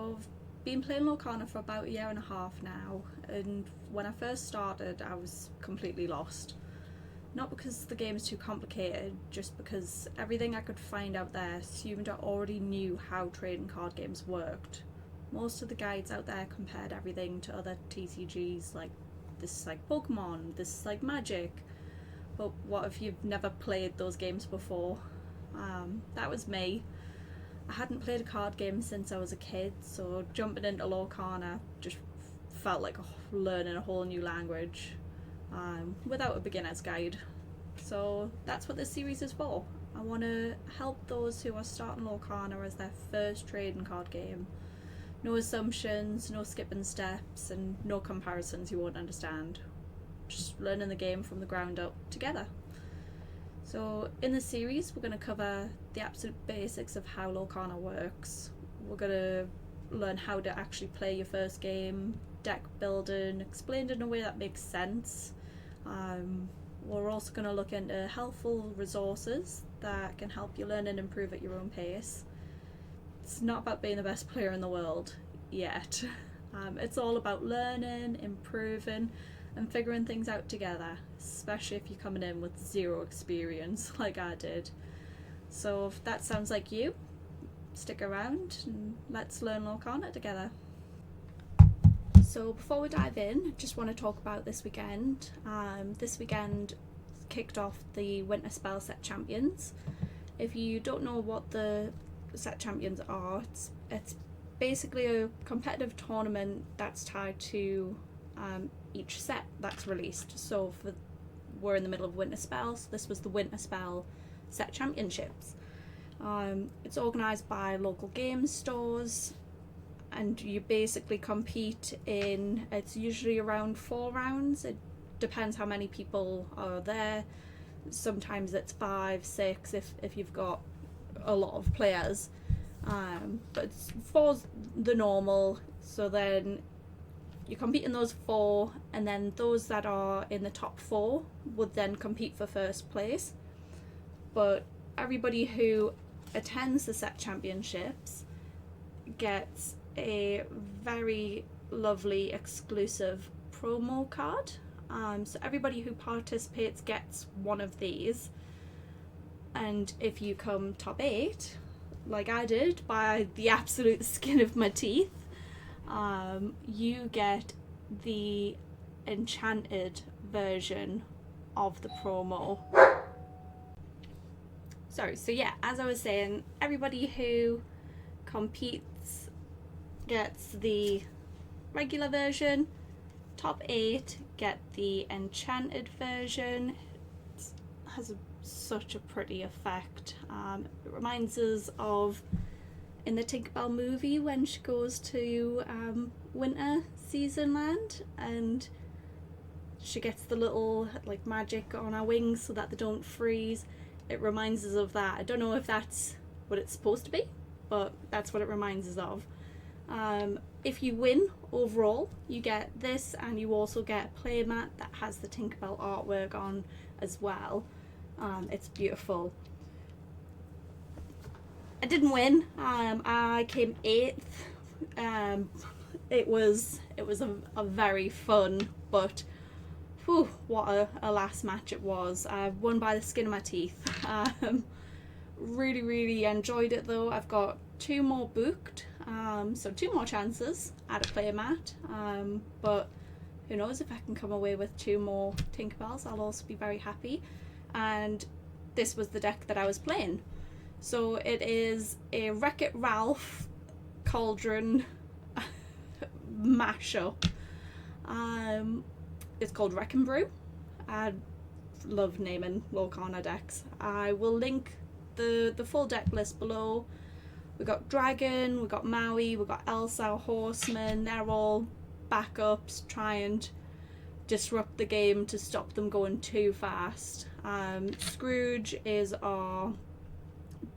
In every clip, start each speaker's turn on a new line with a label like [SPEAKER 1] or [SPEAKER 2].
[SPEAKER 1] So I've been playing Lorcana for about a year and a half now, and when I first started I was completely lost. Not because the game is too complicated, just because everything I could find out there assumed I already knew how trading card games worked. Most of the guides out there compared everything to other TCGs, like this is like Pokemon, this is like Magic. But what if you've never played those games before? That was me. I hadn't played a card game since I was a kid, so jumping into Lorcana just felt like learning a whole new language without a beginner's guide. So that's what this series is for. I want to help those who are starting Lorcana as their first trading card game. No assumptions, no skipping steps, and no comparisons you won't understand. Just learning the game from the ground up together. So in this series we're going to cover the absolute basics of how Lorcana works. We're going to learn how to actually play your first game, deck building, explained in a way that makes sense. We're also going to look into helpful resources that can help you learn and improve at your own pace. It's not about being the best player in the world yet. It's all about learning, improving, and figuring things out together, especially if you're coming in with zero experience like I did. So if that sounds like you, stick around and let's learn Lorcana together. So before we dive in, I just want to talk about this weekend. This weekend kicked off the Winter Spell Set Champions. If you don't know what the Set Champions are, it's basically a competitive tournament that's tied to each set that's released. So we're in the middle of Winter Spell, so this was the Winter Spell Set Championships. It's organised by local game stores, and you basically compete in, it's usually around 4 rounds. It depends how many people are there. Sometimes it's 5, 6 if you've got a lot of players. But 4's the normal, so then you compete in those 4, and then those that are in the top 4 would then compete for first place. But everybody who attends the Set Championships gets a very lovely exclusive promo card. So everybody who participates gets one of these, and if you come top 8, like I did by the absolute skin of my teeth, you get the enchanted version of the promo. Sorry, so yeah, as I was saying, everybody who competes gets the regular version. Top 8 get the enchanted version. It has such a pretty effect. It reminds us of in the Tinkerbell movie when she goes to winter season land and she gets the little like magic on her wings so that they don't freeze. It reminds us of that. I don't know if that's what it's supposed to be, but that's what it reminds us of. If you win overall, you get this, and you also get a playmat that has the Tinkerbell artwork on as well. It's beautiful. I didn't win. I came 8th. It was a very fun, but whew, what a last match it was. I won by the skin of my teeth. Really enjoyed it though. I've got 2 more booked, so 2 more chances at a playmat. But who knows, if I can come away with 2 more Tinkerbells, I'll also be very happy. And this was the deck that I was playing. So it is a Wreck-It Ralph Cauldron mashup. It's called Wreck and Brew. I love naming Lorcana decks. I will link the full deck list below. We got Dragon, we got Maui, we got Elsa, Horseman. They're all backups, try and disrupt the game to stop them going too fast. Scrooge is our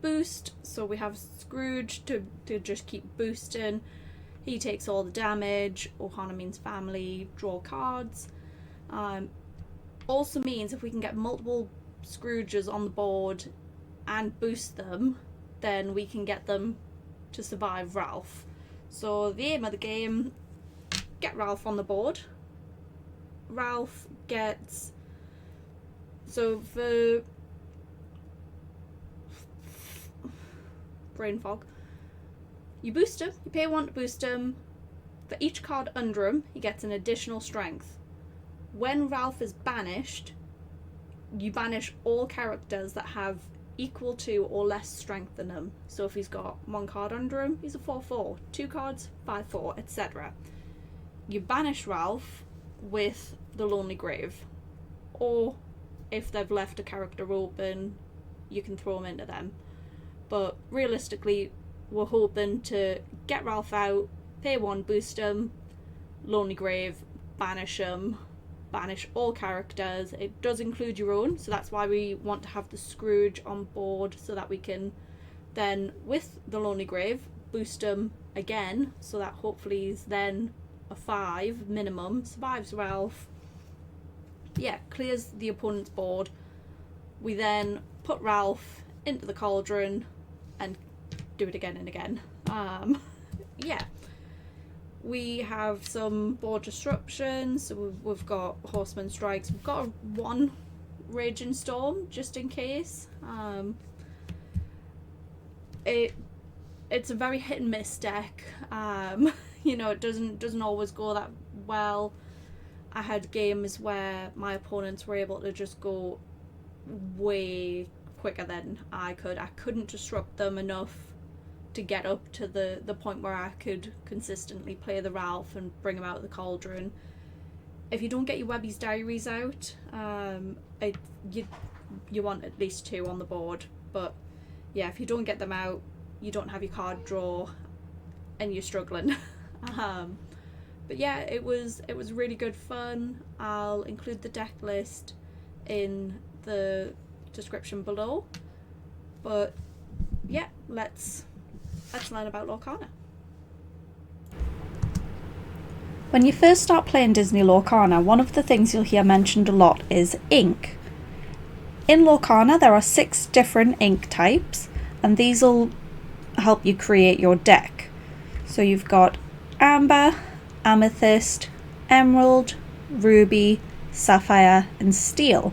[SPEAKER 1] boost, so we have Scrooge to just keep boosting. He takes all the damage. Ohana means family, draw cards. Also means if we can get multiple Scrooges on the board and boost them, then we can get them to survive Ralph. So the aim of the game, get Ralph on the board. Ralph gets, so for brain fog, you boost him, you pay 1 to boost him. For each card under him, he gets an additional strength. When Ralph is banished, you banish all characters that have equal to or less strength than him. So if he's got 1 card under him, he's a 4/4. 2 cards, 5/4, etc. You banish Ralph with the Lonely Grave. Or if they've left a character open, you can throw them into them. But realistically, we're hoping to get Ralph out, pay 1, boost him, Lonely Grave, banish him, banish all characters. It does include your own, so that's why we want to have the Scrooge on board, so that we can then, with the Lonely Grave, boost him again, so that hopefully he's then a 5 minimum, survives Ralph. Yeah, clears the opponent's board. We then put Ralph into the cauldron and do it again and again. Yeah. We have some board disruptions, so we've got Horseman Strikes, we've got 1 Raging Storm, just in case. It's a very hit and miss deck. You know, it doesn't always go that well. I had games where my opponents were able to just go way quicker than I could. I couldn't disrupt them enough to get up to the point where I could consistently play the Ralph and bring him out of the cauldron. If you don't get your Webby's Diaries out, you want at least 2 on the board. But yeah, if you don't get them out, you don't have your card draw and you're struggling. But yeah, it was really good fun. I'll include the deck list in the description below. But yeah, let's learn about Lorcana. When you first start playing Disney Lorcana, one of the things you'll hear mentioned a lot is ink. In Lorcana there are 6 different ink types, and these will help you create your deck. So you've got Amber, Amethyst, Emerald, Ruby, Sapphire and Steel.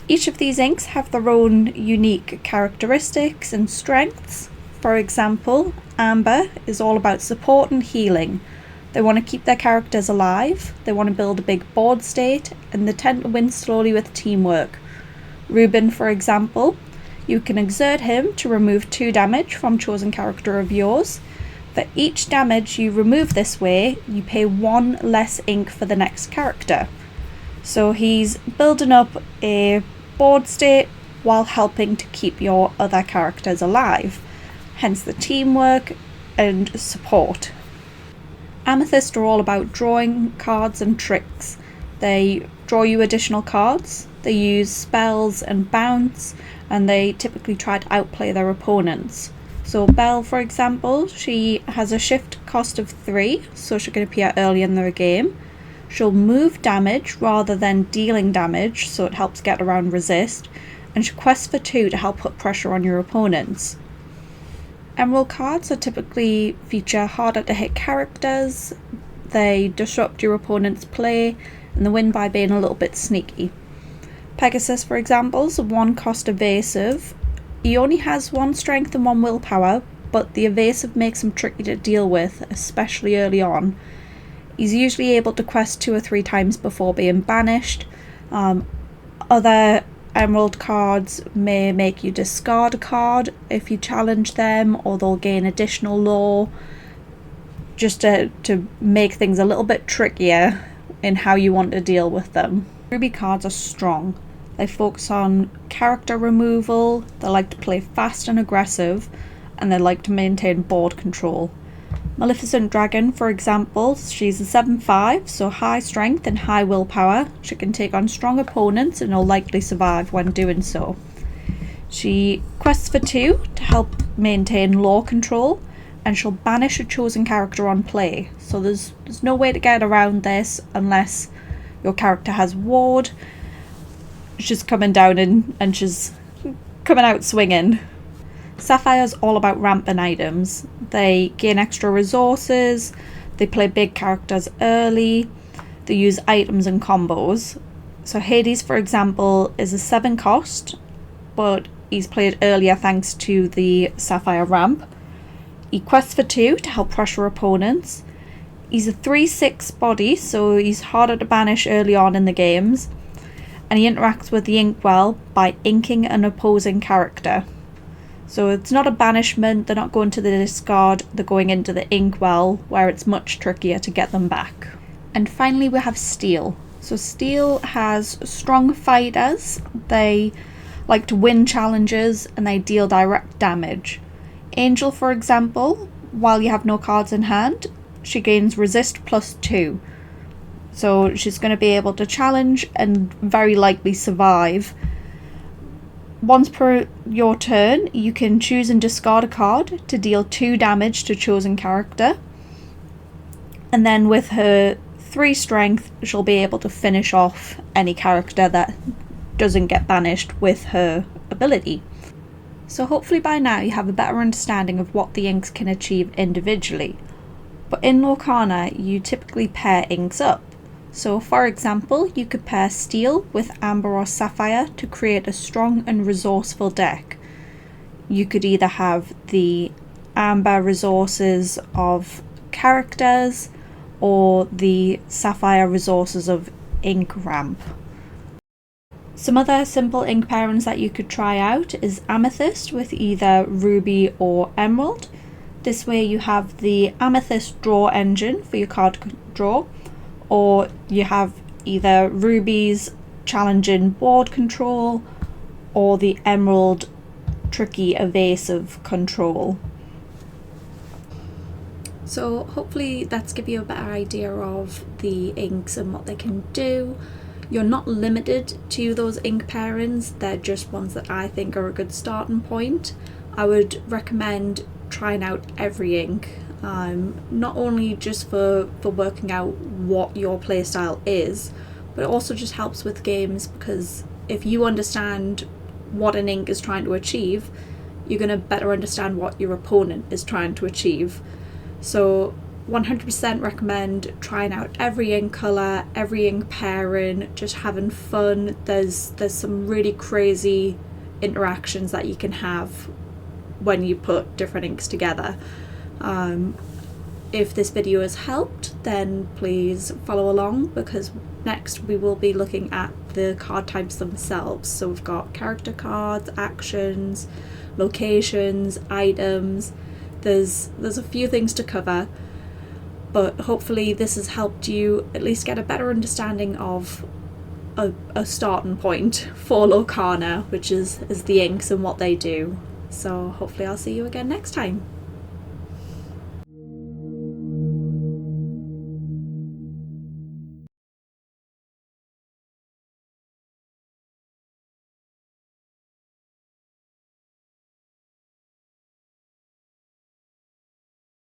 [SPEAKER 1] Each of these inks have their own unique characteristics and strengths. For example, Amber is all about support and healing. They want to keep their characters alive, they want to build a big board state, and they tend to win slowly with teamwork. Ruben, for example, you can exert him to remove 2 damage from chosen character of yours. For each damage you remove this way, you pay 1 less ink for the next character. So he's building up a board state while helping to keep your other characters alive. Hence the teamwork and support. Amethyst are all about drawing cards and tricks. They draw you additional cards, they use spells and bounce, and they typically try to outplay their opponents. So Belle, for example, she has a shift cost of 3, so she can appear early in the game. She'll move damage rather than dealing damage, so it helps get around resist, and she quests for 2 to help put pressure on your opponents. Emerald cards are typically feature harder to hit characters, they disrupt your opponent's play, and they win by being a little bit sneaky. Pegasus, for example, is a 1 cost evasive. He only has 1 strength and 1 willpower, but the evasive makes him tricky to deal with, especially early on. He's usually able to quest 2 or 3 times before being banished. Other Emerald cards may make you discard a card if you challenge them, or they'll gain additional lore, just to make things a little bit trickier in how you want to deal with them. Ruby cards are strong. They focus on character removal, they like to play fast and aggressive, and they like to maintain board control. Maleficent Dragon, for example, she's a 7/5, so high strength and high willpower. She can take on strong opponents and will likely survive when doing so. She quests for 2 to help maintain lore control, and she'll banish a chosen character on play. So there's no way to get around this unless your character has ward. She's coming down and she's coming out swinging. Sapphire's all about ramping items. They gain extra resources, they play big characters early, they use items and combos. So Hades, for example, is a 7 cost, but he's played earlier thanks to the Sapphire ramp. He quests for 2 to help pressure opponents. He's a 3/6 body, so he's harder to banish early on in the games. And he interacts with the inkwell by inking an opposing character. So it's not a banishment, they're not going to the discard, they're going into the inkwell where it's much trickier to get them back. And finally we have Steel. So Steel has strong fighters, they like to win challenges and they deal direct damage. Angel, for example, while you have no cards in hand, she gains resist +2. So she's going to be able to challenge and very likely survive. Once per your turn, you can choose and discard a card to deal 2 damage to chosen character. And then with her 3 strength, she'll be able to finish off any character that doesn't get banished with her ability. So hopefully by now you have a better understanding of what the inks can achieve individually. But in Lorcana, you typically pair inks up. So for example, you could pair Steel with Amber or Sapphire to create a strong and resourceful deck. You could either have the Amber resources of characters or the Sapphire resources of ink ramp. Some other simple ink pairings that you could try out is Amethyst with either Ruby or Emerald. This way you have the Amethyst draw engine for your card draw, or you have either Ruby's challenging board control or the Emerald tricky evasive control. So hopefully that's given you a better idea of the inks and what they can do. You're not limited to those ink pairings, they're just ones that I think are a good starting point. I would recommend trying out every ink, not only just for working out what your playstyle is, but it also just helps with games, because if you understand what an ink is trying to achieve, you're going to better understand what your opponent is trying to achieve. So 100% recommend trying out every ink colour, every ink pairing, just having fun. There's some really crazy interactions that you can have when you put different inks together. If this video has helped, then please follow along, because next we will be looking at the card types themselves. So we've got character cards, actions, locations, items. There's a few things to cover, but hopefully this has helped you at least get a better understanding of a starting point for Lorcana, which is the inks and what they do. So hopefully I'll see you again next time.